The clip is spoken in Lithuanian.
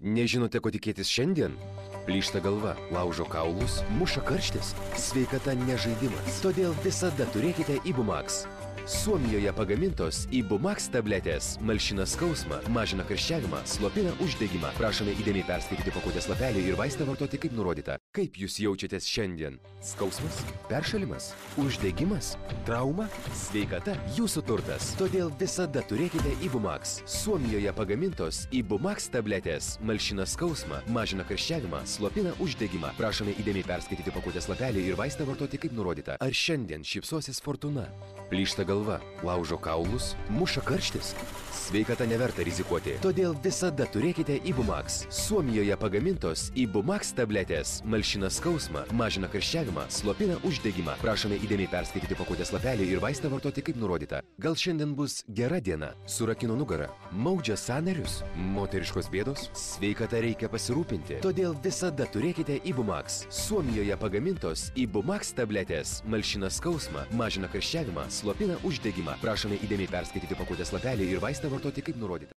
Nežinote, ko tikėtis šiandien? Plyšta galva, laužo kaulus, muša karštis. Sveikata ne žaidimas. Todėl visada turėkite Ibumax. Suomijoje pagamintos Ibumax tabletės malšina skausmą, mažina karščiavimą, slopina uždegimą. Prašome įdėmiai perskaityti pakuotės lapelį ir vaistą vartoti kaip nurodyta. Kaip jūs jaučiatės šiandien? Skausmas? Peršalimas? Uždegimas? Trauma? Sveikata jūsų turtas. Todėl visada turėkite Ibumax. Suomijoje pagamintos Ibumax tabletės malšina skausmą, mažina karščiavimą, slopina uždegimą. Prašome įdėmiai perskaityti pakuotės lapelį ir vaistą vartoti kaip nurodyta. Ar šiandien šypsosis fortuna? Plyšta galva, laužo kaulus, muša karštis. Sveikata neverta rizikuoti. Todėl visada turėkite Ibumax. Suomijoje pagamintos Ibumax tabletės malšina skausmą, mažina karščiavimą, slopina uždegimą. Prašome įdėmiai perskaityti pakuotės lapelį ir vaistą vartoti kaip nurodyta. Gal šiandien bus gera diena? Surakino nugarą, maudžia sąnarius, moteriškos bėdos? Sveikata reikia pasirūpinti. Todėl visada turėkite Ibumax. Suomijoje pagamintos Ibumax tabletės malšina skausmą, mažina karščiavimą, slopina uždegimą. Prašome įdėmiai perskaityti pakuotės lapelį ir vaistą vartoti kaip nurodyta.